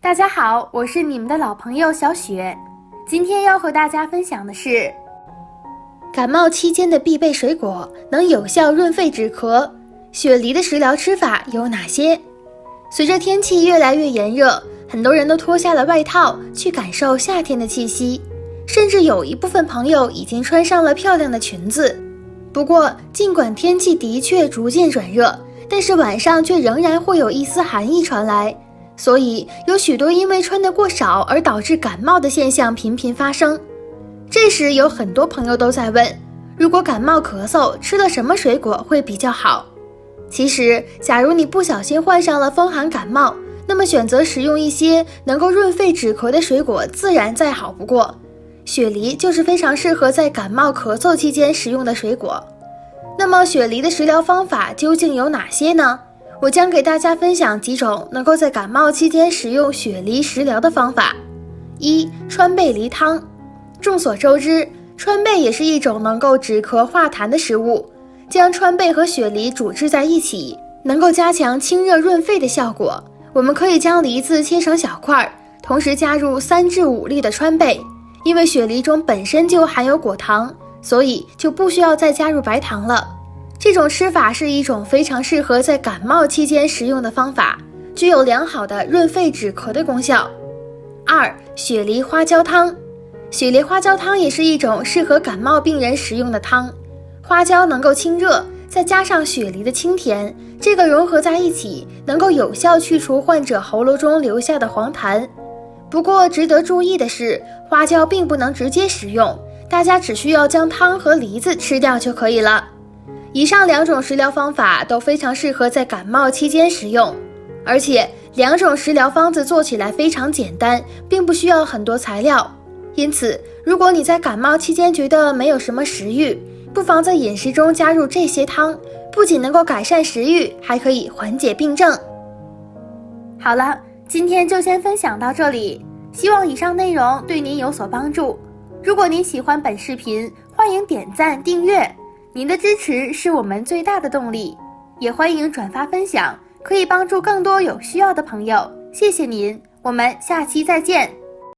大家好，我是你们的老朋友小雪。今天要和大家分享的是，感冒期间的必备水果能有效润肺止咳，雪梨的食疗吃法有哪些？随着天气越来越炎热，很多人都脱下了外套去感受夏天的气息，甚至有一部分朋友已经穿上了漂亮的裙子。不过，尽管天气的确逐渐转热，但是晚上却仍然会有一丝寒意传来。所以有许多因为穿得过少而导致感冒的现象频频发生。这时有很多朋友都在问，如果感冒咳嗽吃了什么水果会比较好？其实假如你不小心患上了风寒感冒，那么选择使用一些能够润肺止咳的水果自然再好不过。雪梨就是非常适合在感冒咳嗽期间食用的水果。那么雪梨的食疗方法究竟有哪些呢？我将给大家分享几种能够在感冒期间使用雪梨食疗的方法。1. 川贝梨汤。众所周知，川贝也是一种能够止咳化痰的食物，将川贝和雪梨煮制在一起，能够加强清热润肺的效果。我们可以将梨子切成小块，同时加入3至5粒的川贝，因为雪梨中本身就含有果糖，所以就不需要再加入白糖了。这种吃法是一种非常适合在感冒期间食用的方法，具有良好的润肺止咳的功效。2. 雪梨花椒汤。雪梨花椒汤也是一种适合感冒病人食用的汤。花椒能够清热，再加上雪梨的清甜，这个融合在一起，能够有效去除患者喉咙中留下的黄痰。不过值得注意的是，花椒并不能直接食用，大家只需要将汤和梨子吃掉就可以了。以上2种食疗方法都非常适合在感冒期间食用，而且2种食疗方子做起来非常简单，并不需要很多材料。因此，如果你在感冒期间觉得没有什么食欲，不妨在饮食中加入这些汤，不仅能够改善食欲，还可以缓解病症。好了，今天就先分享到这里，希望以上内容对您有所帮助。如果您喜欢本视频，欢迎点赞订阅。您的支持是我们最大的动力，也欢迎转发分享，可以帮助更多有需要的朋友。谢谢您，我们下期再见。